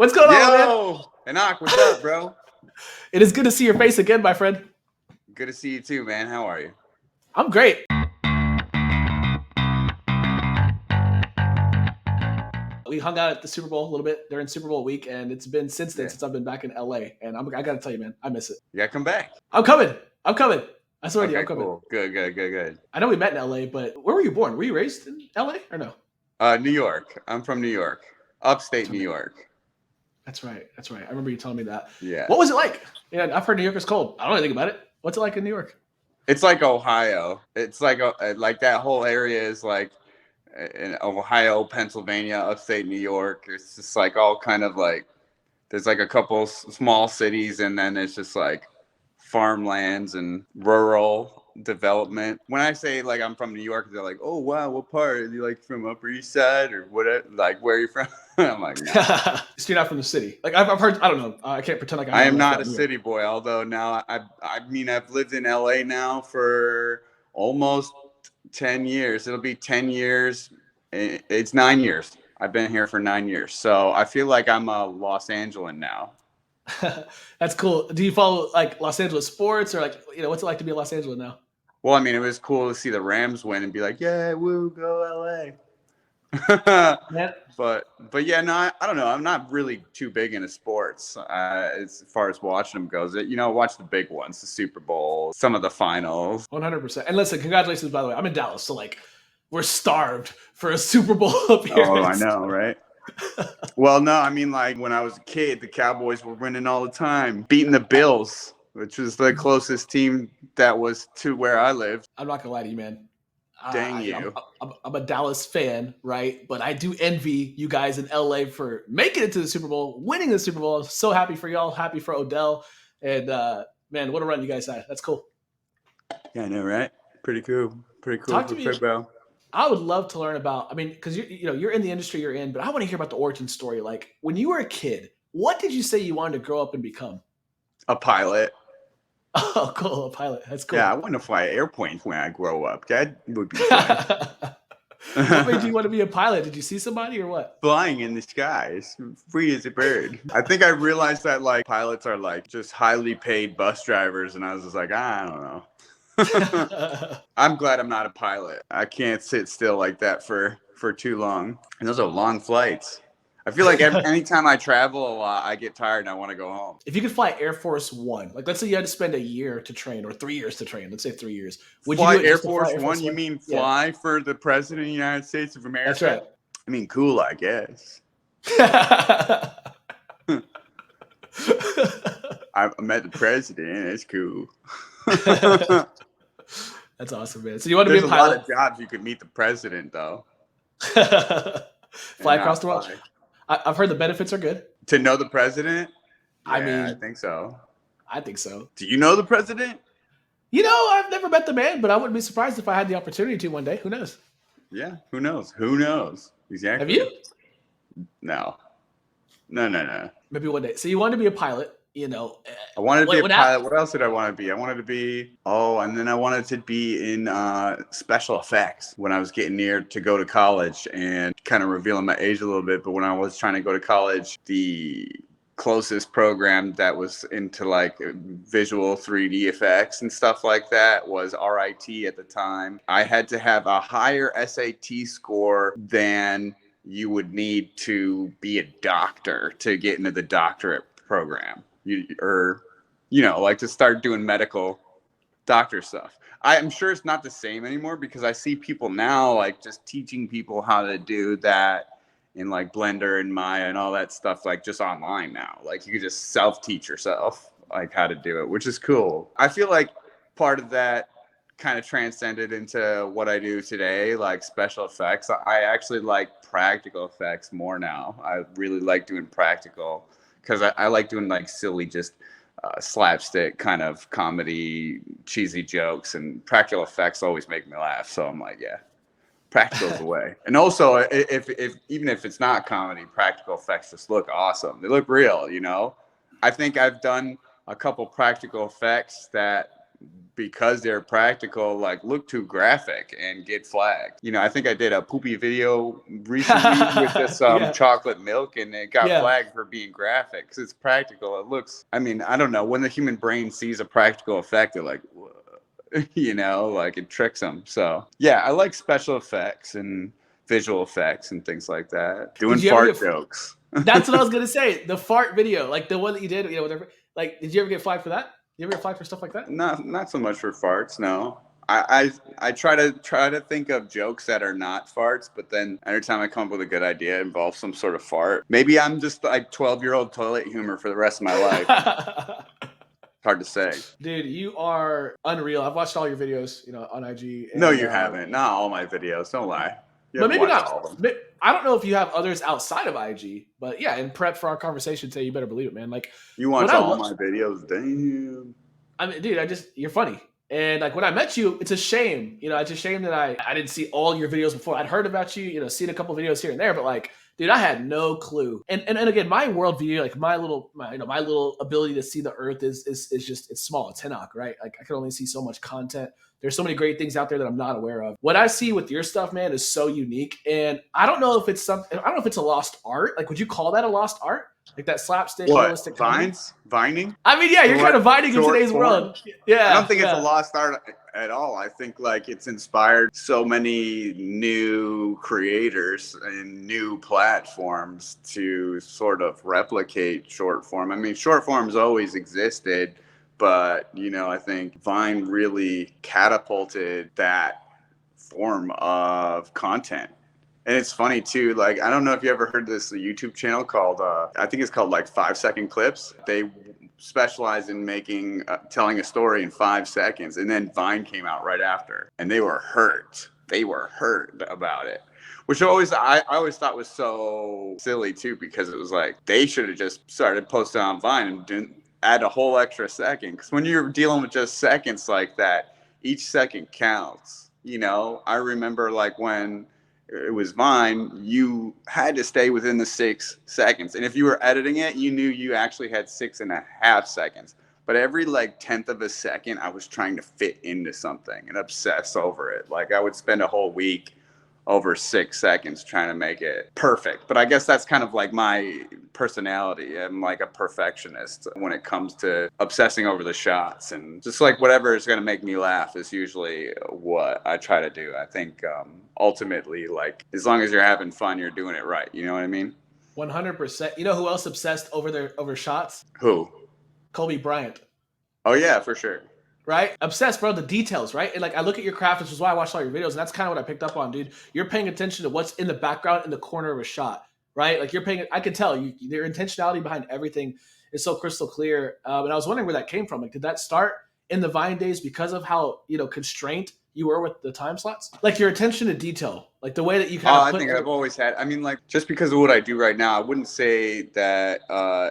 What's going on, man? Yo, Anak, what's up, bro? It is good to see your face again, my friend. Good to see you too, man. How are you? I'm great. We hung out at the Super Bowl a little bit during Super Bowl week, and it's been since then Yeah. since I've been back in LA. And I got to tell you, man, I miss it. You gotta come back. I'm coming. I'm coming. I swear to you, Okay, I'm coming. cool. Good. I know we met in LA, but where were you born? Were you raised in LA or no? New York. I'm from New York. Upstate New York. That's right. That's right. I remember you telling me that. Yeah. What was it like? Yeah, I've heard New York is cold. I don't know anything about it. What's it like in New York? It's like Ohio. It's like that whole area is like in Ohio, Pennsylvania, upstate New York. It's just like all kind of like there's like a couple small cities, and then it's just like farmlands and rural development. When I say like I'm from New York, they're like, "Oh wow, what part? Are you like from Upper East Side or what? Like where are you from?" I'm like, "No, So you're not from the city. Like I've heard. I don't know. I can't pretend like I am know not a about New York. city boy." Although now I mean I've lived in LA now for almost 10 years. It'll be 10 years. It's 9 years. I've been here for 9 years, so I feel like I'm a Los Angeles now. That's cool. Do you follow like Los Angeles sports or like what's it like to be in Los Angeles now? Well, I mean, it was cool to see the Rams win and be like, "Yeah, woo, go LA." Man, but yeah, no, I don't know. I'm not really too big into sports as far as watching them goes. Watch the big ones, the Super Bowl, some of the finals. 100%. And listen, congratulations by the way. I'm in Dallas, so like we're starved for a Super Bowl appearance. Oh, I know, right? Well, no, I mean, like when I was a kid, the Cowboys were winning all the time, beating the Bills, which was the closest team that was to where I lived. I'm not gonna lie to you, man. Dang you. I'm a Dallas fan, right? But I do envy you guys in LA for making it to the Super Bowl, winning the Super Bowl. I'm so happy for y'all, happy for Odell. And man, what a run you guys had. That's cool. Yeah, I know, right? Pretty cool. Talk to me. Bro. I would love to learn about, I mean, because you're in the industry you're in, but I want to hear about the origin story. Like when you were a kid, what did you say you wanted to grow up and become? A pilot. Oh, cool. A pilot. That's cool. Yeah, I want to fly airplanes when I grow up. That would be fun. What made you want to be a pilot? Did you see somebody or what? Flying in the skies, free as a bird. I think I realized that like pilots are like just highly paid bus drivers, and I was just like, I don't know. I'm glad I'm not a pilot. I can't sit still like that for too long. And those are long flights. I feel like anytime I travel a lot, I get tired and I want to go home. If you could fly Air Force One, like let's say you had to spend a year to train or 3 years to train, let's say 3 years. Would you do it Air Force One? You mean fly for the President of the United States of America? That's right. I mean, cool, I guess. I met the president. It's cool. That's awesome, man. So you want to be a pilot? There's a lot of jobs you could meet the president, though. Fly across the world. I've heard the benefits are good. To know the president? Yeah, I mean, I think so. I think so. Do you know the president? I've never met the man, but I wouldn't be surprised if I had the opportunity to one day. Who knows? Yeah, who knows? Who knows? Exactly. Have you? No. Maybe one day. So you wanted to be a pilot, I wanted to be a pilot. What else did I want to be? I wanted to be, and then I wanted to be in special effects when I was getting near to go to college, and kind of revealing my age a little bit. But when I was trying to go to college, the closest program that was into like visual 3D effects and stuff like that was RIT at the time. I had to have a higher SAT score than you would need to be a doctor to get into the doctorate program. Like to start doing medical doctor stuff. I'm sure it's not the same anymore because I see people now like just teaching people how to do that in like Blender and Maya and all that stuff, like just online now. Like you could just self-teach yourself like how to do it, which is cool. I feel like part of that kind of transcended into what I do today, like special effects. I actually like practical effects more now. I really like doing practical because I like doing like silly, just slapstick kind of comedy, cheesy jokes, and practical effects always make me laugh. So I'm like, yeah, practical's the way. And also, if even if it's not comedy, practical effects just look awesome. They look real, I think I've done a couple practical effects that because they're practical, like look too graphic and get flagged. You know, I think I did a poopy video recently with this Yeah. chocolate milk, and it got Yeah. flagged for being graphic because it's practical. It looks, I mean, I don't know, when the human brain sees a practical effect, they're like, whoa. You know, like it tricks them. So yeah, I like special effects and visual effects and things like that. Doing fart jokes. That's what I was gonna say. The fart video, like the one that you did, you know, whatever. Like, did you ever get flagged for that? You ever get flagged for stuff like that? Not so much for farts, no. I try to think of jokes that are not farts, but then every time I come up with a good idea, it involves some sort of fart. Maybe I'm just like 12-year-old toilet humor for the rest of my life. Hard to say. Dude, you are unreal. I've watched all your videos, you know, on IG. No, you haven't. Not all my videos. Don't lie. But maybe not all of them. I don't know if you have others outside of IG, but yeah, in prep for our conversation today, you better believe it, man. Like, you watch all my videos, damn. I mean, dude, you're funny. And like when I met you, it's a shame. You know, it's a shame that I didn't see all your videos before. I'd heard about you, you know, seen a couple videos here and there, but like, dude, I had no clue. And again, my worldview, like my little ability to see the earth is just, it's small. It's Hinnock, right? Like I can only see so much content. There's so many great things out there that I'm not aware of. What I see with your stuff, man, is so unique. And I don't know if it's a lost art. Like, would you call that a lost art? Like that slapstick, realistic vines, vining. I mean, yeah, you're kind of vining in today's world. Yeah, I don't think it's a lost art at all. I think like it's inspired so many new creators and new platforms to sort of replicate short form. I mean, short form's always existed, but you know, I think Vine really catapulted that form of content. And it's funny too, like, I don't know if you ever heard this YouTube channel called, I think it's called like 5-second clips. They specialize in making, telling a story in 5 seconds. And then Vine came out right after and they were hurt. They were hurt about it, which I always thought was so silly too, because it was like, they should have just started posting on Vine and didn't add a whole extra second. Because when you're dealing with just seconds like that, each second counts. You know, I remember like when it was Vine, you had to stay within the 6 seconds. And if you were editing it, you knew you actually had 6.5 seconds. But every like 10th of a second, I was trying to fit into something and obsess over it. Like I would spend a whole week over 6 seconds trying to make it perfect. But I guess that's kind of like my personality. I'm like a perfectionist when it comes to obsessing over the shots, and just like whatever is going to make me laugh is usually what I try to do. I think ultimately, like, as long as you're having fun, you're doing it right. You know what I mean? 100%. You know who else obsessed over shots? Who? Kobe Bryant. Oh yeah, for sure. Right? Obsessed, bro. The details, right? And like I look at your craft, which is why I watched all your videos, and that's kind of what I picked up on, dude. You're paying attention to what's in the background in the corner of a shot, right? Like you're paying. I can tell your intentionality behind everything is so crystal clear. And I was wondering where that came from. Like, did that start in the Vine days because of how constrained you were with the time slots? Like your attention to detail, like the way that you kind of. I think I've always had. I mean, like just because of what I do right now, I wouldn't say that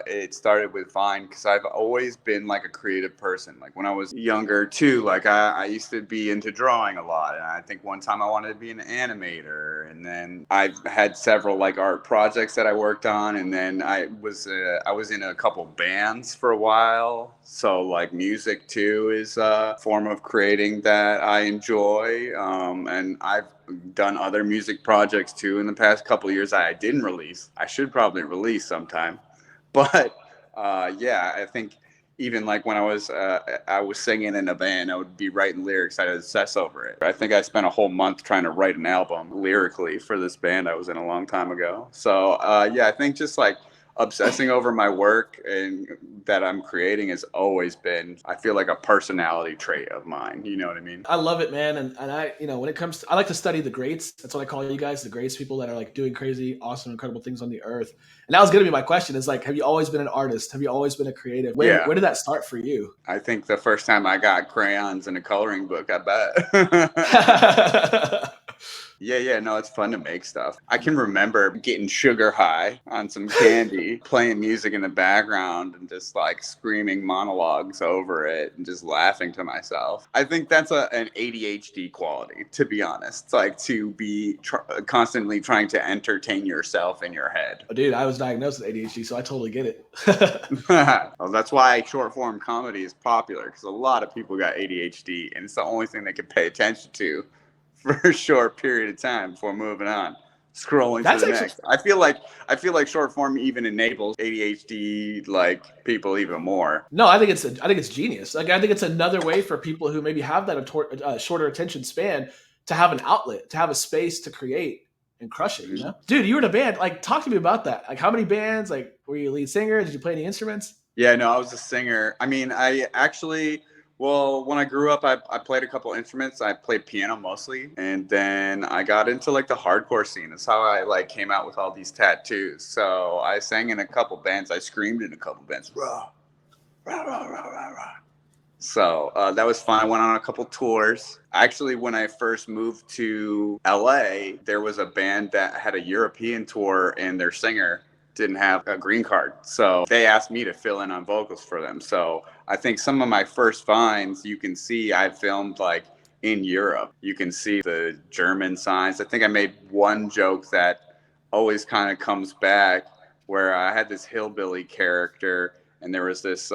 it started with Vine, because I've always been like a creative person. Like when I was younger too, like I used to be into drawing a lot, and I think one time I wanted to be an animator, and then I've had several like art projects that I worked on, and then I was in a couple bands for a while. So like music too is a form of creating that I enjoy, and I've done other music projects too in the past couple of years I didn't release. I should probably release sometime. But yeah, I think even like when I was singing in a band, I would be writing lyrics. I'd obsess over it. I think I spent a whole month trying to write an album lyrically for this band I was in a long time ago. So yeah, I think just like obsessing over my work and that I'm creating has always been, I feel like, a personality trait of mine. You know what I mean? I love it, man. And I, when it comes to, I like to study the greats. That's what I call you guys, the greats, people that are like doing crazy, awesome, incredible things on the earth. And that was going to be my question, is like, have you always been an artist? Have you always been a creative? Where did that start for you? I think the first time I got crayons and a coloring book, I bet. Yeah, no, it's fun to make stuff. I can remember getting sugar high on some candy, playing music in the background, and just like screaming monologues over it and just laughing to myself. I think that's an ADHD quality, to be honest. It's like to be constantly trying to entertain yourself in your head. Oh, dude, I was diagnosed with ADHD, so I totally get it. Well, that's why short form comedy is popular, because a lot of people got ADHD, and it's the only thing they can pay attention to for a short period of time before moving on, scrolling to the next. I feel like short form even enables ADHD like people even more. No, I think it's genius. Like I think it's another way for people who maybe have that shorter attention span to have an outlet, to have a space to create and crush it. You know, dude, you were in a band. Like, talk to me about that. Like, how many bands? Like, were you a lead singer? Did you play any instruments? Yeah, no, I was a singer. I mean, I actually. Well, when I grew up, I played a couple instruments. I played piano mostly, and then I got into like the hardcore scene. That's how I like came out with all these tattoos. So I sang in a couple bands. I screamed in a couple bands. Rah, rah, rah, rah, rah, rah. So that was fun. I went on a couple tours. Actually, when I first moved to LA, there was a band that had a European tour, and their singer didn't have a green card. So they asked me to fill in on vocals for them. So I think some of my first finds, you can see I filmed like in Europe. You can see the German signs. I think I made one joke that always kind of comes back, where I had this hillbilly character, and there was this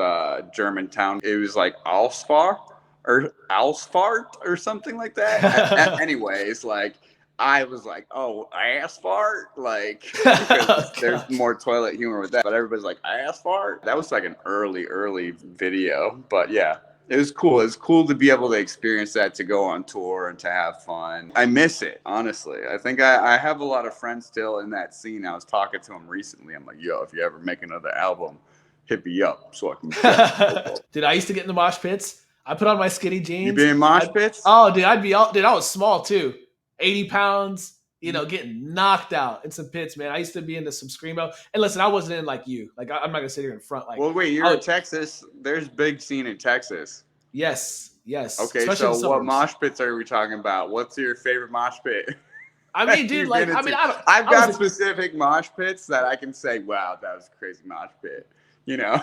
German town. It was like Alsfar or Alsfart or something like that. Anyways, like I was like, oh, ass fart? Like, because there's more toilet humor with that. But everybody's like, ass fart? That was like an early video. But yeah, it was cool. It was cool to be able to experience that, to go on tour and to have fun. I miss it, honestly. I think I have a lot of friends still in that scene. I was talking to them recently. I'm like, yo, if you ever make another album, hit me up so I can. Dude, I used to get in the mosh pits. I put on my skinny jeans. You been in mosh pits? Oh, dude, dude, I was small too. 80 pounds, you know, getting knocked out in some pits, man. I used to be into some screamo. And listen, I wasn't in like you. Like, I'm not gonna sit here in front. Like, well, wait, you're in Texas. There's big scene in Texas. Yes. Okay, especially so what mosh pits are we talking about? What's your favorite mosh pit? I mean, dude, like, I mean, I've got specific mosh pits that I can say, wow, that was a crazy mosh pit. You know,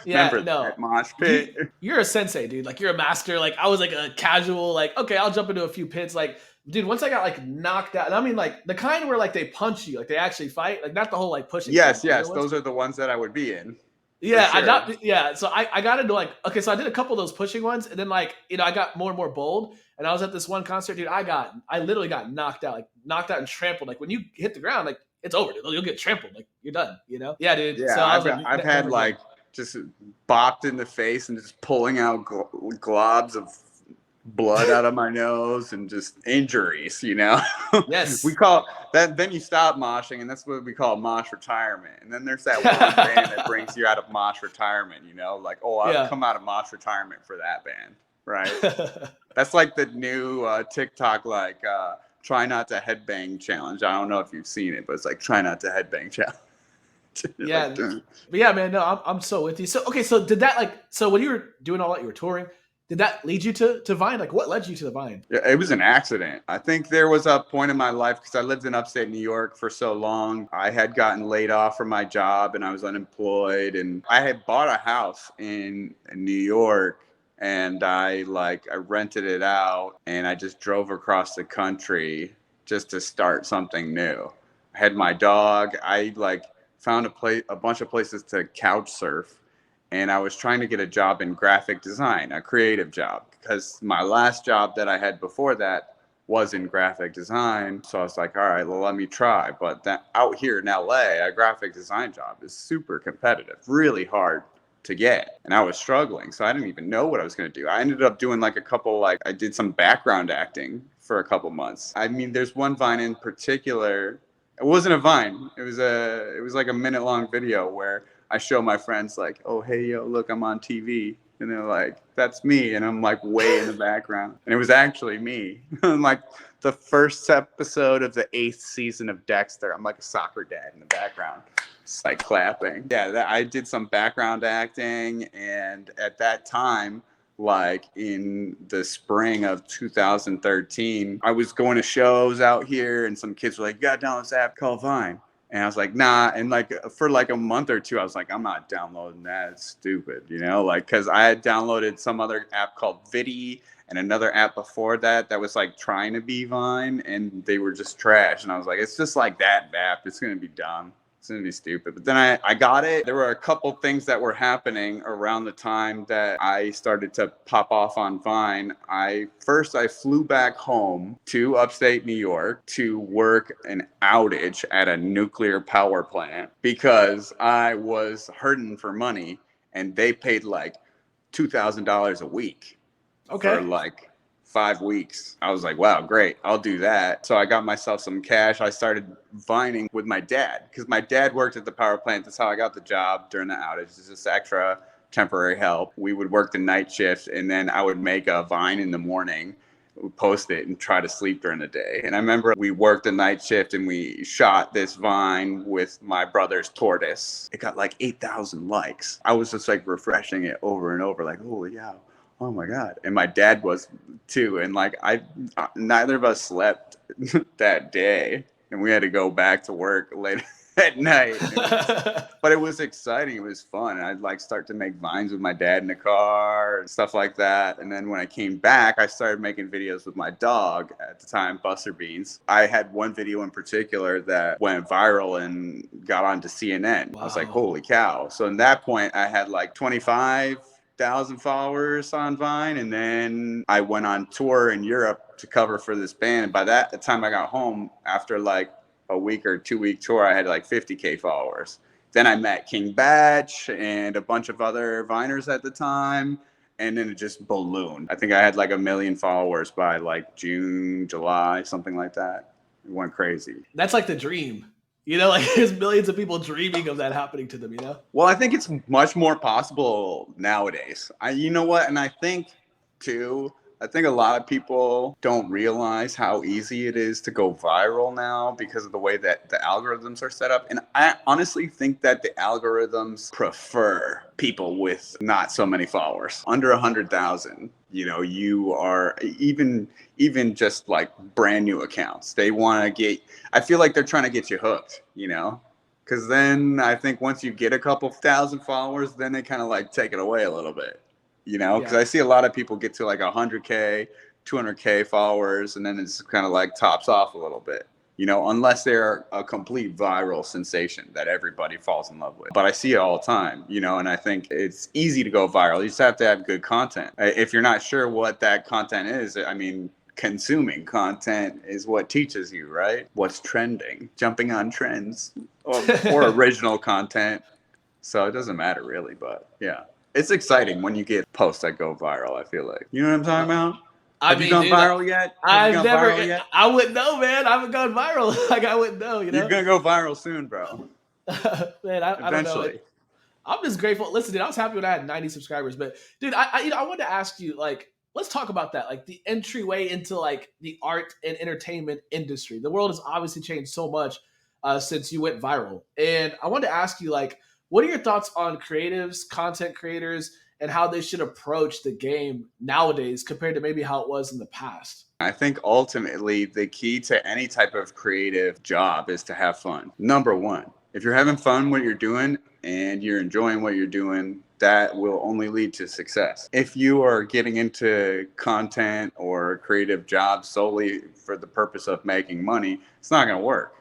yeah, remember that mosh pit? You're a sensei, dude. Like, you're a master. Like, I was like a casual, like, okay, I'll jump into a few pits. Like, dude, once I got like knocked out, and I mean, like the kind where like they punch you, like they actually fight, like not the whole like pushing. Yes, those are the ones that I would be in. Yeah, sure. So I got into like, okay, so I did a couple of those pushing ones, and then like, you know, I got more and more bold, and I was at this one concert, dude. I literally got knocked out and trampled. Like when you hit the ground, like it's over, dude. You'll get trampled, like you're done, you know? Yeah, dude. Yeah, so I've had like just bopped in the face and just pulling out globs of blood out of my nose and just injuries, you know. Yes. We call that, then you stop moshing, and that's what we call mosh retirement. And then there's that one band that brings you out of mosh retirement, you know, like, oh, I've come out of mosh retirement for that band, right? That's like the new TikTok, like try not to headbang challenge. I don't know if you've seen it, but it's like try not to headbang challenge. Yeah, like, but yeah, man, no, I'm so with you. So okay, so did that, like, so when you were doing all that, you were touring, did that lead you to Vine? Like, what led you to the Vine? Yeah, it was an accident. I think there was a point in my life, because I lived in upstate New York for so long. I had gotten laid off from my job, and I was unemployed, and I had bought a house in New York, and I rented it out, and I just drove across the country just to start something new. I had my dog. I found a bunch of places to couch surf, and I was trying to get a job in graphic design, a creative job, because my last job that I had before that was in graphic design. So I was like, all right, well, let me try. But that out here in LA, a graphic design job is super competitive, really hard to get. And I was struggling, so I didn't even know what I was going to do. I ended up doing I did some background acting for a couple months. I mean, there's one Vine in particular. It wasn't a Vine. It was like a minute-long video where I show my friends like, oh, hey, yo, look, I'm on TV. And they're like, that's me. And I'm like way in the background. And it was actually me. I'm like the first episode of the 8th season of Dexter. I'm like a soccer dad in the background, just like clapping. Yeah, I did some background acting. And at that time, like in the spring of 2013. I was going to shows out here and some kids were like, you gotta download this app called Vine. And I was like, nah. And like for like a month or two, I was like, I'm not downloading that. It's stupid, you know, like, cause I had downloaded some other app called Vidi and another app before that that was like trying to be Vine, and they were just trash. And I was like, it's just like that app. It's going to be dumb. It's going to be stupid. But then I got it. There were a couple things that were happening around the time that I started to pop off on Vine. I flew back home to upstate New York to work an outage at a nuclear power plant because I was hurting for money, and they paid like $2,000 a week for like 5 weeks. I was like, wow, great, I'll do that. So I got myself some cash. I started vining with my dad because my dad worked at the power plant. That's how I got the job during the outage. It's just extra temporary help. We would work the night shift, and then I would make a Vine in the morning, post it, and try to sleep during the day. And I remember we worked the night shift and we shot this Vine with my brother's tortoise. It got like 8,000 likes. I was just like refreshing it over and over, like, holy cow. Oh my God. And my dad was too. And like, neither of us slept that day, and we had to go back to work late at night. But it was exciting. It was fun. And I'd like start to make Vines with my dad in the car and stuff like that. And then when I came back, I started making videos with my dog at the time, Buster Beans. I had one video in particular that went viral and got onto CNN. Wow. I was like, holy cow. So at that point I had like 25,000 followers on Vine, and then I went on tour in Europe to cover for this band. And by the time I got home, after like a week or 2 week tour, I had like 50K followers. Then I met King Batch and a bunch of other Viners at the time, and then it just ballooned. I think I had like 1 million followers by like June, July, something like that. It went crazy. That's like the dream. You know, like there's millions of people dreaming of that happening to them, you know? Well, I think it's much more possible nowadays. You know what? And I think, too, I think a lot of people don't realize how easy it is to go viral now because of the way that the algorithms are set up. And I honestly think that the algorithms prefer people with not so many followers, under 100,000. You know, you are even just like brand new accounts. They want to get, I feel like they're trying to get you hooked, you know? Because then I think once you get a couple thousand followers, then they kind of like take it away a little bit, you know? Because I see a lot of people get to like 100K, 200K followers, and then it's kind of like tops off a little bit, you know, unless they're a complete viral sensation that everybody falls in love with. But I see it all the time, you know, and I think it's easy to go viral. You just have to have good content. If you're not sure what that content is, I mean, consuming content is what teaches you, right? What's trending, jumping on trends, or original content. So it doesn't matter really, but yeah, it's exciting when you get posts that go viral. I feel like, you know what I'm talking about? Have you gone viral yet? I've never. I wouldn't know, man. I haven't gone viral. Like I wouldn't know. You know, you're gonna go viral soon, bro. Man, I don't know. I'm just grateful. Listen, dude, I was happy when I had 90 subscribers, but dude, I wanted to ask you, like, let's talk about that, like the entryway into like the art and entertainment industry. The world has obviously changed so much since you went viral, and I wanted to ask you, like, what are your thoughts on creatives, content creators, and how they should approach the game nowadays compared to maybe how it was in the past? I think ultimately the key to any type of creative job is to have fun. Number one, if you're having fun what you're doing and you're enjoying what you're doing, that will only lead to success. If you are getting into content or creative jobs solely for the purpose of making money, it's not going to work.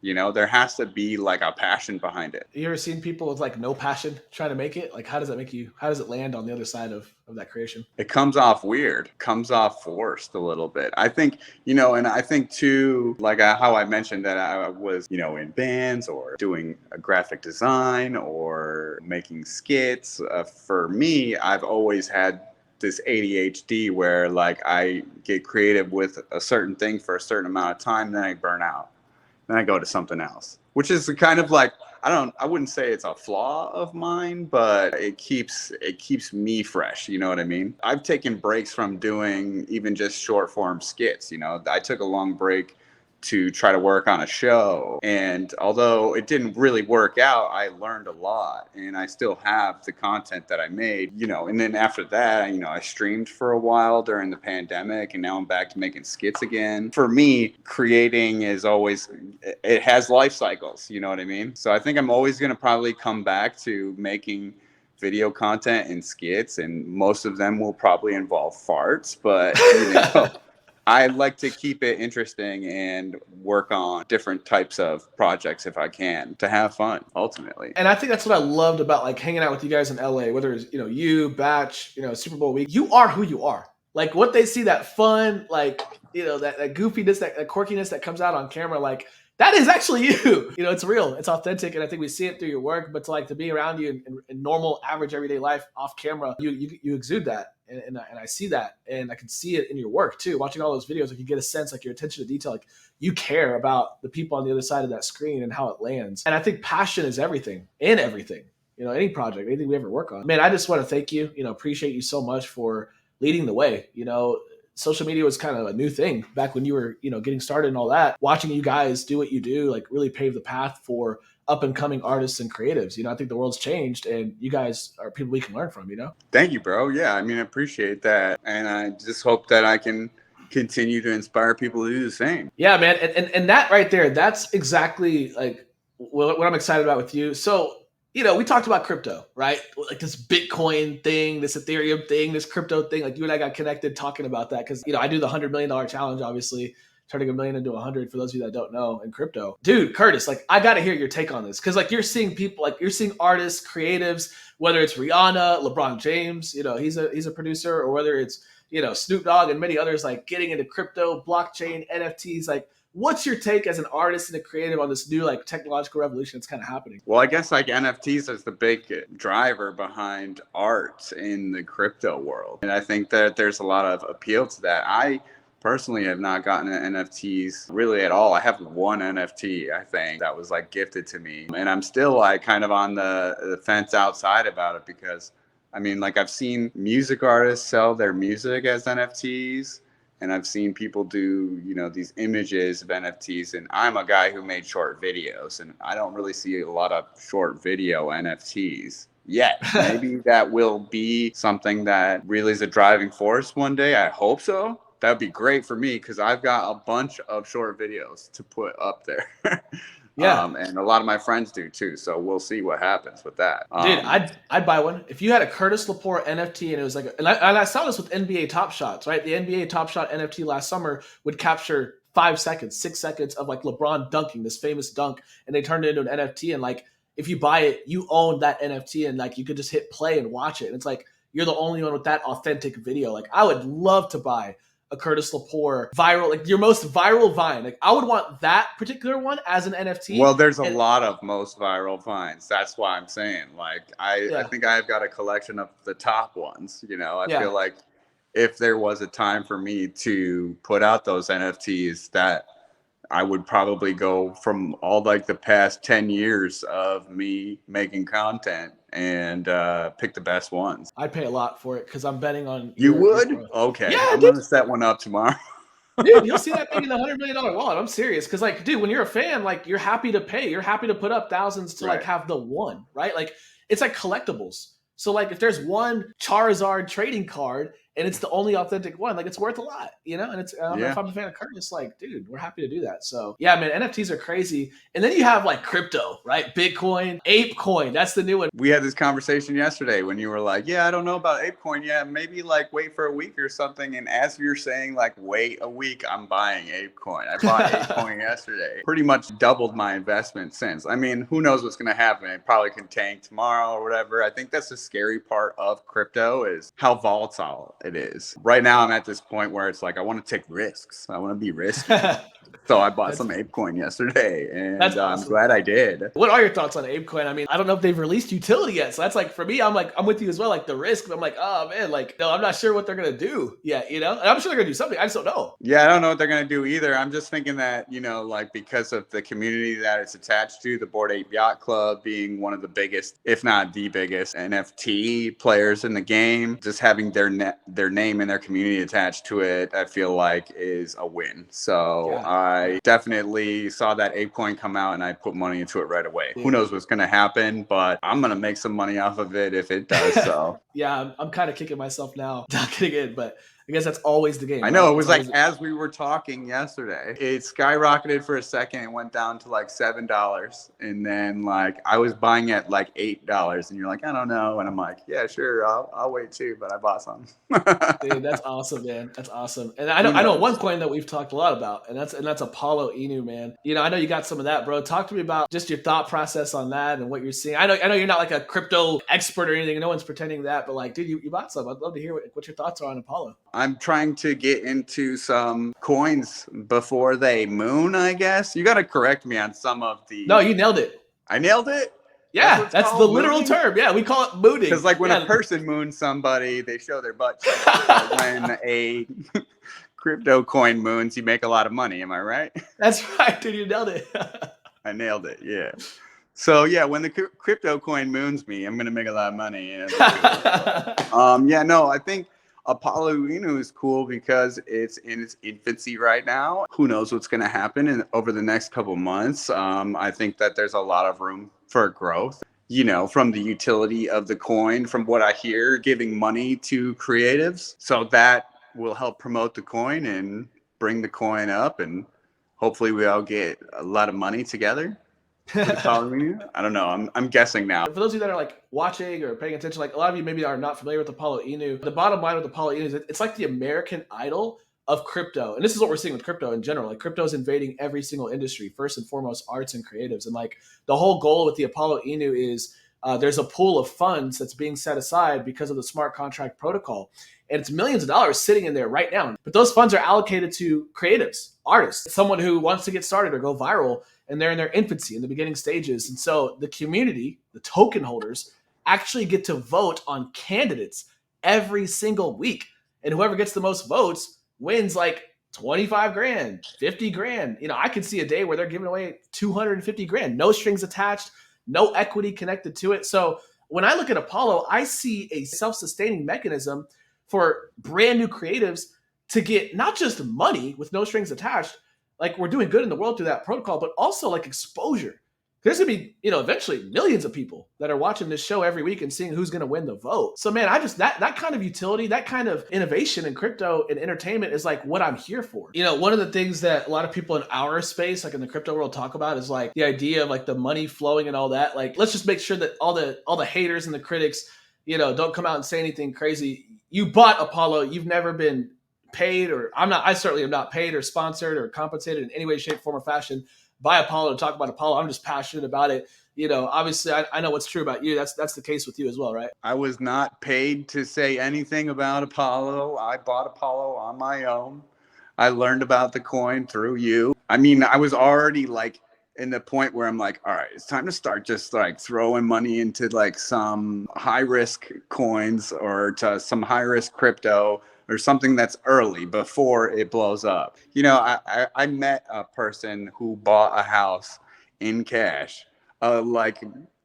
You know, there has to be like a passion behind it. You ever seen people with like no passion trying to make it? Like, how does it land on the other side of that creation? It comes off weird, comes off forced a little bit. I think, you know, and I think too, like how I mentioned that I was, you know, in bands or doing a graphic design or making skits. For me, I've always had this ADHD where like I get creative with a certain thing for a certain amount of time, then I burn out. Then I go to something else, which is kind of like, I wouldn't say it's a flaw of mine, but it keeps me fresh. You know what I mean? I've taken breaks from doing even just short form skits. You know, I took a long break to try to work on a show. And although it didn't really work out, I learned a lot, and I still have the content that I made, and then after that, I streamed for a while during the pandemic, and now I'm back to making skits again. For me, creating is always, it has life cycles, you know what I mean? So I think I'm always going to probably come back to making video content and skits, and most of them will probably involve farts, but I like to keep it interesting and work on different types of projects if I can, to have fun ultimately. And I think that's what I loved about like hanging out with you guys in LA, whether it's, you, Batch, Super Bowl week. You are who you are. Like what they see, that fun, like, that goofiness, that quirkiness that comes out on camera, like that is actually you. It's real, it's authentic, and I think we see it through your work. But to be around you in normal, average, everyday life off camera, you exude that, and I see that, and I can see it in your work too. Watching all those videos, like you get a sense, like your attention to detail, like you care about the people on the other side of that screen and how it lands. And I think passion is everything in everything. Any project, anything we ever work on. Man, I just want to thank you. Appreciate you so much for leading the way. Social media was kind of a new thing back when you were, getting started and all that. Watching you guys do what you do, like really pave the path for up and coming artists and creatives. I think the world's changed, and you guys are people we can learn from, Thank you, bro. Yeah, I appreciate that. And I just hope that I can continue to inspire people to do the same. Yeah, man. And that right there, that's exactly like what I'm excited about with you. So, we talked about crypto, right? Like this Bitcoin thing, this Ethereum thing, this crypto thing. Like you and I got connected talking about that because, I do the $100 million challenge, obviously, turning $1 million into 100 for those of you that don't know in crypto. Dude, Curtis, like I got to hear your take on this because like you're seeing people, like you're seeing artists, creatives, whether it's Rihanna, LeBron James, he's a producer, or whether it's, Snoop Dogg and many others, like getting into crypto, blockchain, NFTs, like what's your take as an artist and a creative on this new like technological revolution that's kind of happening? Well, I guess like NFTs is the big driver behind art in the crypto world. And I think that there's a lot of appeal to that. I personally have not gotten NFTs really at all. I have one NFT, I think, that was like gifted to me. And I'm still like kind of on the fence outside about it because like I've seen music artists sell their music as NFTs. And I've seen people do, these images of NFTs. And I'm a guy who made short videos, and I don't really see a lot of short video NFTs yet. Maybe that will be something that really is a driving force one day. I hope so. That would be great for me because I've got a bunch of short videos to put up there. Yeah. And a lot of my friends do too. So we'll see what happens with that. Dude, I'd buy one. If you had a Curtis Lepore NFT and it was like, and I saw this with NBA Top Shots, right? The NBA Top Shot NFT last summer would capture 5 seconds, 6 seconds of like LeBron dunking, this famous dunk, and they turned it into an NFT. And like, if you buy it, you own that NFT, and like you could just hit play and watch it. And it's like, you're the only one with that authentic video. Like, I would love to buy a Curtis Lepore viral, like your most viral vine. Like I would want that particular one as an NFT. Well, there's a lot of most viral vines. That's why I'm saying, like, I think I've got a collection of the top ones. I feel like if there was a time for me to put out those NFTs, that I would probably go from all like the past 10 years of me making content and pick the best ones. I'd pay a lot for it because I'm betting on you would. Okay, yeah, I'm gonna set one up tomorrow. Dude, you'll see that thing in the $100 million wallet. I'm serious because like, dude, when you're a fan, like you're happy to pay, you're happy to put up thousands to like have the one, right? Like it's like collectibles. So like if there's one Charizard trading card and it's the only authentic one, like it's worth a lot, And it's if I'm a fan of Curtis, like, dude, we're happy to do that. So yeah, man, NFTs are crazy. And then you have like crypto, right? Bitcoin, ApeCoin, that's the new one. We had this conversation yesterday when you were like, yeah, I don't know about ApeCoin yet. Maybe like wait for a week or something. And as you're saying like wait a week, I'm buying ApeCoin. I bought ApeCoin yesterday. Pretty much doubled my investment since. Who knows what's going to happen? It probably can tank tomorrow or whatever. I think that's the scary part of crypto is how volatile it is. Right now, I'm at this point where it's like I want to take risks. I want to be risky. So I bought some ApeCoin yesterday, and awesome. I'm glad I did. What are your thoughts on ApeCoin? I don't know if they've released utility yet. So that's like, for me, I'm with you as well. Like the risk, but I'm like, oh man, like, no, I'm not sure what they're going to do yet, And I'm sure they're going to do something. I just don't know. Yeah, I don't know what they're going to do either. I'm just thinking that, like because of the community that it's attached to, the Bored Ape Yacht Club being one of the biggest, if not the biggest NFT players in the game, just having their their name and their community attached to it, I feel like is a win. So Yeah. I definitely saw that ape coin come out and I put money into it right away. Who knows what's going to happen, but I'm going to make some money off of it if it does. So yeah, I'm kind of kicking myself now not getting in, but I guess that's always the game. I know, right? it was like as we were talking yesterday, it skyrocketed for a second. It went down to like $7, and then like I was buying at like $8, and you're like, I don't know, and I'm like, yeah, sure, I'll wait too, but I bought some. Dude, that's awesome, man. That's awesome. And I know one coin that we've talked a lot about, and that's Apollo Inu, man. You know, I know you got some of that, bro. Talk to me about just your thought process on that and what you're seeing. I know you're not like a crypto expert or anything. No one's pretending that, but like, dude, you bought some. I'd love to hear what your thoughts are on Apollo. I'm trying to get into some coins before they moon, I guess. You got to correct me on some of the. No, you nailed it. I nailed it? Yeah, that's the literal term. Yeah, we call it mooning. Because like when a person moons somebody, they show their butt cheeks. But when a crypto coin moons, you make a lot of money. Am I right? That's right, dude. You nailed it. I nailed it. Yeah. So yeah, when the crypto coin moons me, I'm going to make a lot of money. Yeah, no, I think Apollo Inu is cool because it's in its infancy right now. Who knows what's going to happen over the next couple months. I think that there's a lot of room for growth, you know, from the utility of the coin, from what I hear, giving money to creatives. So that will help promote the coin and bring the coin up, and hopefully we all get a lot of money together. I don't know. I'm guessing now. For those of you that are like watching or paying attention, like a lot of you maybe are not familiar with Apollo Inu. The bottom line with Apollo Inu is it's like the American Idol of crypto. And this is what we're seeing with crypto in general. Like crypto is invading every single industry, first and foremost, arts and creatives. And like the whole goal with the Apollo Inu is there's a pool of funds that's being set aside because of the smart contract protocol. And it's millions of dollars sitting in there right now. But those funds are allocated to creatives, artists, someone who wants to get started or go viral, and they're in their infancy, in the beginning stages. And so the community, the token holders, actually get to vote on candidates every single week. And whoever gets the most votes wins like 25 grand, 50 grand. You know, I could see a day where they're giving away 250 grand, no strings attached, no equity connected to it. So when I look at Apollo, I see a self-sustaining mechanism for brand new creatives to get not just money with no strings attached, like we're doing good in the world through that protocol, but also like exposure. There's gonna be, you know, eventually millions of people that are watching this show every week and seeing who's gonna win the vote. So man, I just that kind of utility, that kind of innovation in crypto and entertainment is like what I'm here for. You know, one of the things that a lot of people in our space, like in the crypto world, talk about is like the idea of like the money flowing and all that. Like, let's just make sure that all the haters and the critics, you know, don't come out and say anything crazy. You bought Apollo, you've never been paid, or I certainly am not paid or sponsored or compensated in any way, shape, form, or fashion by Apollo to talk about Apollo. I'm just passionate about it. You know, obviously I know what's true about you. That's the case with you as well, right? I was not paid to say anything about Apollo. I bought Apollo on my own. I learned about the coin through you. I mean, I was already like in the point where I'm like, all right, it's time to start just like throwing money into like some high risk coins or to some high risk crypto or something that's early before it blows up. You know, I met a person who bought a house in cash, like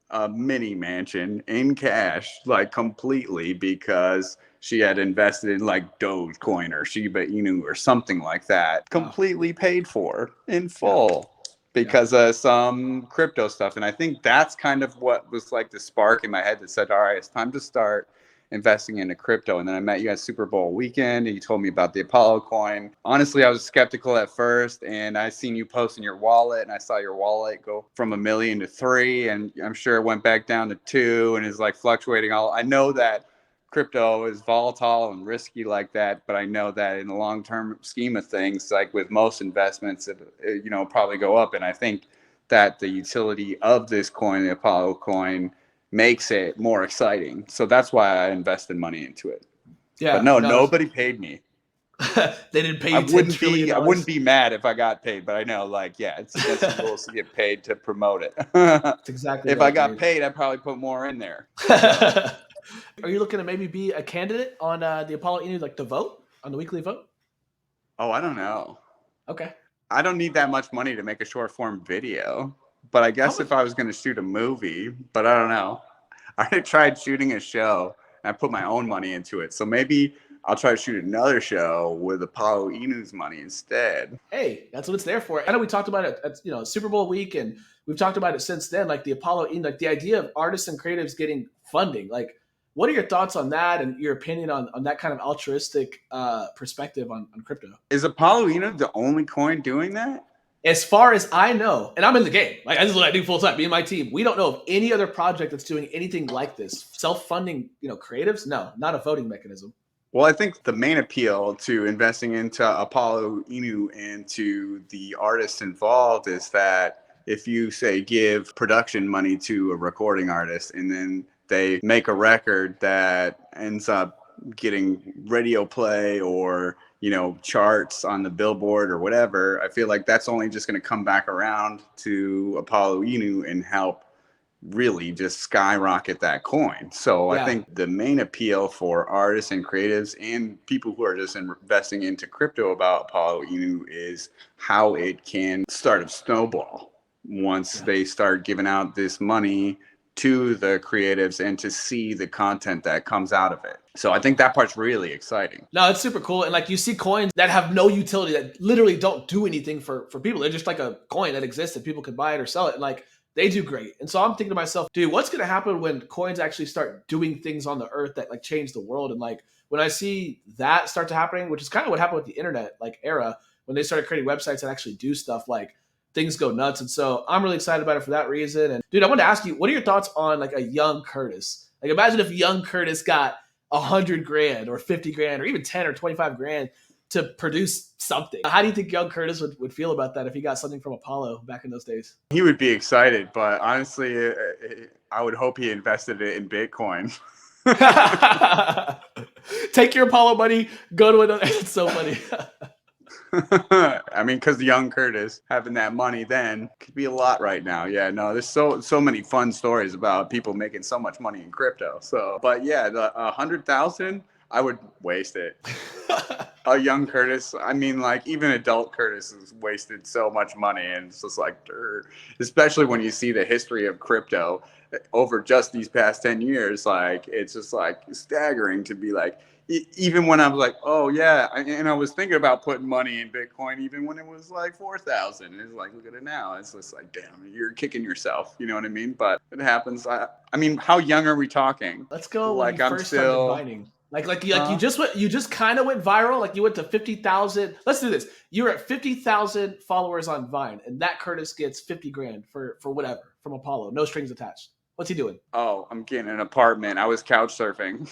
a mini mansion in cash, like completely, because she had invested in like Dogecoin or Shiba Inu or something like that, completely paid for in full. Because of some crypto stuff. And I think that's kind of what was like the spark in my head that said, all right, it's time to start investing into crypto. And then I met you at Super Bowl weekend and you told me about the Apollo coin. Honestly, I was skeptical at first, and I seen you post in your wallet, and I saw your wallet go from $1 million to $3 million, and I'm sure it went back down to $2 million and is like fluctuating. I know that crypto is volatile and risky like that, but I know that in the long-term scheme of things, like with most investments, it you know, probably go up. And I think that the utility of this coin, the Apollo coin, makes it more exciting. So that's why I invested money into it. Yeah, but no, nobody paid me. They didn't pay you. I wouldn't be mad if I got paid, but I know, like, yeah, it's against the rules to get paid to promote it. That's exactly. If I got paid, I'd probably put more in there. Are you looking to maybe be a candidate on the Apollo Inu, like the vote, on the weekly vote? Oh, I don't know. Okay. I don't need that much money to make a short form video, but I guess if I was going to shoot a movie, but I don't know. I tried shooting a show and I put my own money into it. So maybe I'll try to shoot another show with Apollo Inu's money instead. Hey, that's what it's there for. I know we talked about it at Super Bowl week, and we've talked about it since then. Like the Apollo Inu, like the idea of artists and creatives getting funding. Like, what are your thoughts on that and your opinion on that kind of altruistic perspective on crypto? Is Apollo Inu the only coin doing that? As far as I know, and I'm in the game, like this is what I do full time. Me and my team, we don't know of any other project that's doing anything like this. Self-funding, creatives, no, not a voting mechanism. Well, I think the main appeal to investing into Apollo Inu and to the artists involved is that if you say give production money to a recording artist and then they make a record that ends up getting radio play or charts on the Billboard or whatever, I feel like that's only just going to come back around to Apollo Inu and help really just skyrocket that coin. So I think the main appeal for artists and creatives and people who are just investing into crypto about Apollo Inu is how it can start a snowball once they start giving out this money to the creatives and to see the content that comes out of it. So I think that part's really exciting. No, it's super cool. And like you see coins that have no utility, that literally don't do anything for people. They're just like a coin that exists and people could buy it or sell it. And like they do great. And so I'm thinking to myself, dude, what's going to happen when coins actually start doing things on the earth that like change the world? And like when I see that start to happening, which is kind of what happened with the internet like era, when they started creating websites that actually do stuff, like things go nuts. And so I'm really excited about it for that reason. And dude, I wanted to ask you, what are your thoughts on like a young Curtis? Like imagine if young Curtis got $100,000 or $50,000 or even 10 or 25 grand to produce something. How do you think young Curtis would feel about that if he got something from Apollo back in those days? He would be excited, but honestly, I would hope he invested it in Bitcoin. Take your Apollo money, go to another. It's so funny. I mean, because young Curtis having that money then could be a lot right now. Yeah, no, there's so many fun stories about people making so much money in crypto. So, but yeah, the 100,000, I would waste it. A young Curtis, I mean, like even adult Curtis has wasted so much money, and it's just like, especially when you see the history of crypto over just these past 10 years, like it's just like staggering to be like. Even when I was like, oh yeah, and I was thinking about putting money in Bitcoin even when it was like 4,000. It's like, look at it now. It's just like, damn, you're kicking yourself. You know what I mean? But it happens. I mean, how young are we talking? Let's go. Like when you first started mining. Like you just kind of went viral. Like you went to 50,000. Let's do this. You're at 50,000 followers on Vine, and that Curtis gets 50 grand for whatever from Apollo, no strings attached. What's he doing? Oh, I'm getting an apartment. I was couch surfing.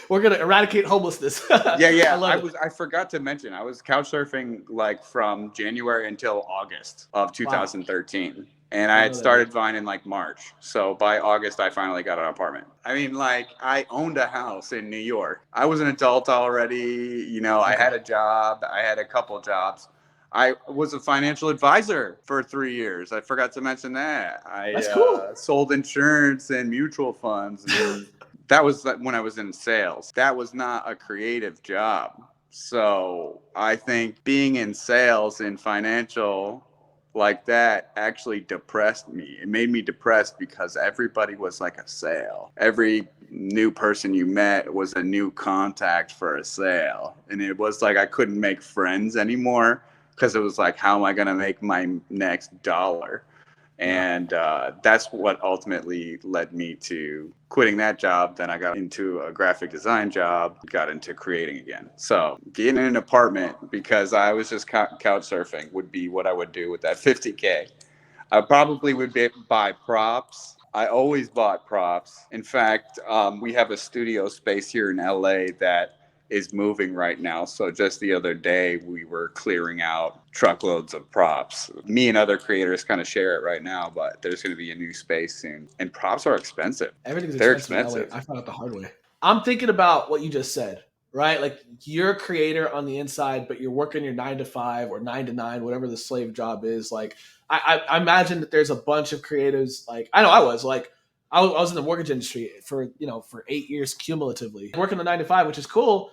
We're gonna eradicate homelessness. Yeah. I forgot to mention I was couch surfing like from January until August of 2013. Wow. And I had started Vine in like March. So by August, I finally got an apartment. I mean, like I owned a house in New York. I was an adult already. Okay. I had a job. I had a couple jobs. I was a financial advisor for 3 years. I forgot to mention that. That's cool. Sold insurance and mutual funds. And that was when I was in sales. That was not a creative job. So I think being in sales and financial like that actually depressed me. It made me depressed because everybody was like a sale. Every new person you met was a new contact for a sale. And it was like I couldn't make friends anymore. Because it was like, how am I going to make my next dollar? And that's what ultimately led me to quitting that job. Then I got into a graphic design job, got into creating again. So getting an apartment because I was just couch surfing would be what I would do with that $50K. I probably would buy props. I always bought props. In fact, we have a studio space here in LA that is moving right now. So just the other day, we were clearing out truckloads of props. Me and other creators kind of share it right now, but there's going to be a new space soon. And props are expensive. They're expensive. I found out the hard way. I'm thinking about what you just said, right? Like you're a creator on the inside, but you're working your 9 to 5 or 9 to 9, whatever the slave job is. Like I imagine that there's a bunch of creatives. Like I know I was like, I was in the mortgage industry for 8 years cumulatively, working the 9 to 5, which is cool.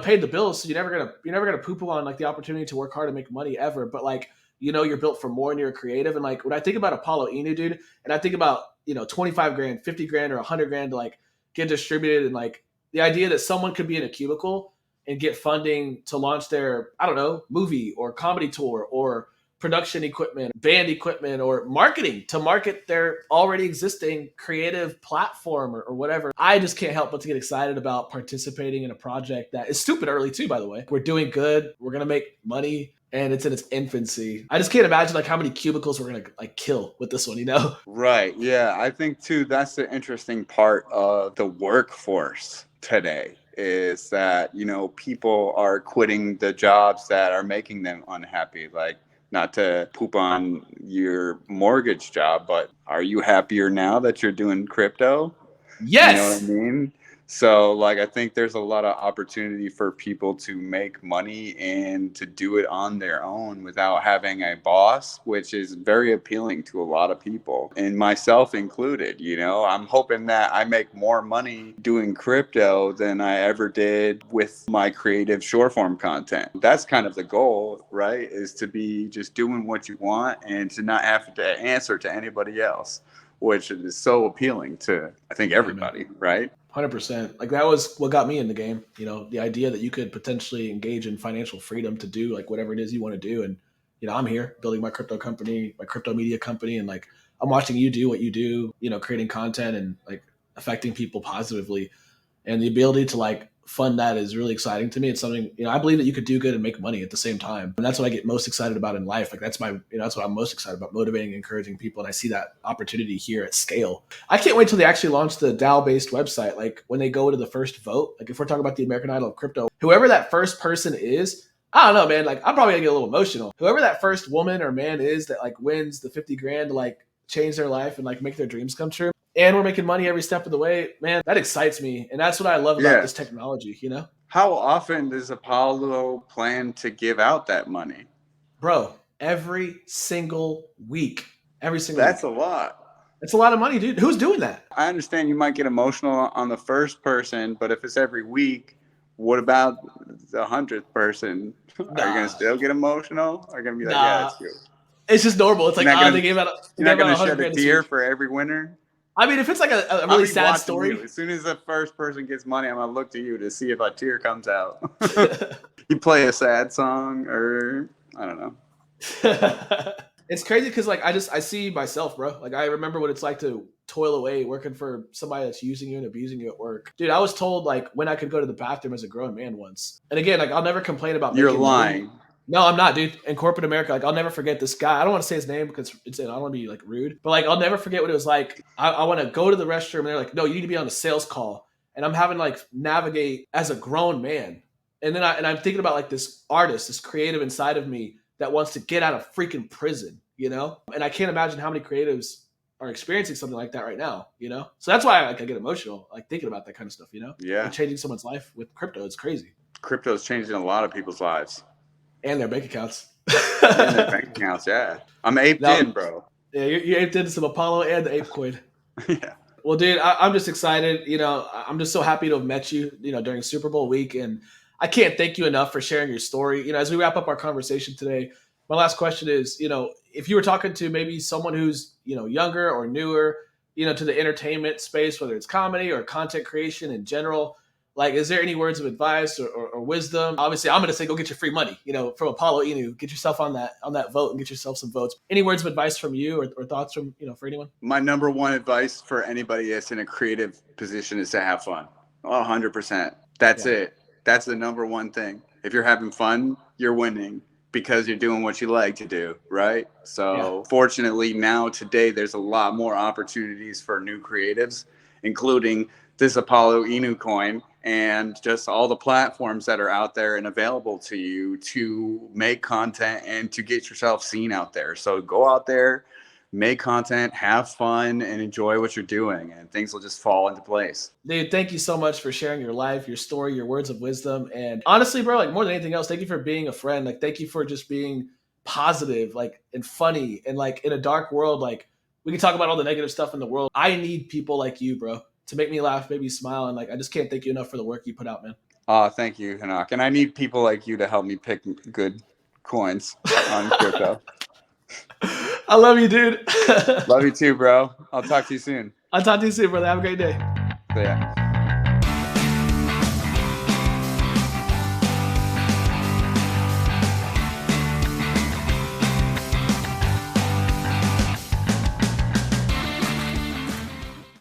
Paid the bills, so you're never gonna poo-poo on like the opportunity to work hard and make money ever. But like, you're built for more and you're creative. And like when I think about Apollo Inu, dude, and I think about 25 grand, 50 grand, or 100 grand to like get distributed and like The idea that someone could be in a cubicle and get funding to launch their, I don't know, movie or comedy tour or production equipment, band equipment, or marketing to market their already existing creative platform or whatever. I just can't help but to get excited about participating in a project that is stupid early too, by the way. We're doing good. We're going to make money and it's in its infancy. I just can't imagine like how many cubicles we're going to like kill with this one, you know? Right. Yeah. I think too, that's the interesting part of the workforce today is that, you know, people are quitting the jobs that are making them unhappy. Like, not to poop on your mortgage job, but are you happier now that you're doing crypto? Yes. You know what I mean? So, like, I think there's a lot of opportunity for people to make money and to do it on their own without having a boss, which is very appealing to a lot of people, and myself included. You know, I'm hoping that I make more money doing crypto than I ever did with my creative short form content. That's kind of the goal, right? Is to be just doing what you want and to not have to answer to anybody else, which is so appealing to, I think, everybody, right? 100%. Like that was what got me in the game. You know, the idea that you could potentially engage in financial freedom to do like whatever it is you want to do. And, you know, I'm here building my crypto company, my crypto media company. And like, I'm watching you do what you do, you know, creating content and like affecting people positively. And the ability to like fund that is really exciting to me. It's something, you know, I believe that you could do good and make money at the same time. And that's what I get most excited about in life. Like that's my, you know, that's what I'm most excited about, motivating and encouraging people. And I see that opportunity here at scale. I can't wait till they actually launch the DAO-based website. Like when they go to the first vote, like if we're talking about the American Idol of crypto, whoever that first person is, I don't know, man. Like I'm probably gonna get a little emotional. Whoever that first woman or man is that like wins the 50 grand to like change their life and like make their dreams come true. And we're making money every step of the way, man. That excites me. And that's what I love about this technology, you know? How often does Apollo plan to give out that money? Bro, every single week. Every single That's week. a lot. It's a lot of money, dude. Who's doing that? I understand you might get emotional on the first person, but if it's every week, what about the 100th person? Are you going to still get emotional? Or are you going to be like, yeah, it's you? It's just normal. It's like, they gave out you're not going to shed a tear for every winner? I mean, if it's like a really sad story. You. As soon as the first person gets money, I'm going to look to you to see if a tear comes out. You play a sad song or I don't know. It's crazy because like I see myself, bro. Like I remember what it's like to toil away working for somebody that's using you and abusing you at work. Dude, I was told like when I could go to the bathroom as a grown man once. And again, like I'll never complain about You're lying. Money. No, I'm not, dude. In corporate America, like I'll never forget this guy. I don't want to say his name because I don't want to be like rude, but like I'll never forget what it was like. I want to go to the restroom and they're like, no, you need to be on a sales call. And I'm having to like navigate as a grown man. And then I'm thinking about like this artist, this creative inside of me that wants to get out of freaking prison, you know? And I can't imagine how many creatives are experiencing something like that right now, you know? So that's why like I get emotional, like thinking about that kind of stuff, you know? Yeah. Like changing someone's life with crypto. It's crazy. Crypto is changing a lot of people's lives. And their bank accounts. And their bank accounts, yeah. I'm aped in, bro. Yeah, you're aped into some Apollo and the ape coin. Yeah. Well, dude, I'm just excited. You know, I'm just so happy to have met you, you know, during Super Bowl week. And I can't thank you enough for sharing your story. You know, as we wrap up our conversation today, my last question is, you know, if you were talking to maybe someone who's, you know, younger or newer, you know, to the entertainment space, whether it's comedy or content creation in general, like, is there any words of advice or wisdom? Obviously, I'm going to say go get your free money, you know, from Apollo Inu. Get yourself on that vote and get yourself some votes. Any words of advice from you or thoughts from, you know, for anyone? My number one advice for anybody that's in a creative position is to have fun. 100%. That's it. That's the number one thing. If you're having fun, you're winning because you're doing what you like to do, right? So fortunately now today, there's a lot more opportunities for new creatives, including this Apollo Inu coin and just all the platforms that are out there and available to you to make content and to get yourself seen out there. So go out there, make content, have fun, and enjoy what you're doing, and things will just fall into place. Dude, thank you so much for sharing your life, your story, your words of wisdom. And honestly, bro, like more than anything else, thank you for being a friend. Like, thank you for just being positive, like, and funny. And like in a dark world, like we can talk about all the negative stuff in the world. I need people like you, bro, to make me laugh, make me smile. And like, I just can't thank you enough for the work you put out, man. Thank you, Hanak. And I need people like you to help me pick good coins on crypto. I love you, dude. Love you too, bro. I'll talk to you soon. I'll talk to you soon, brother. Have a great day. Yeah.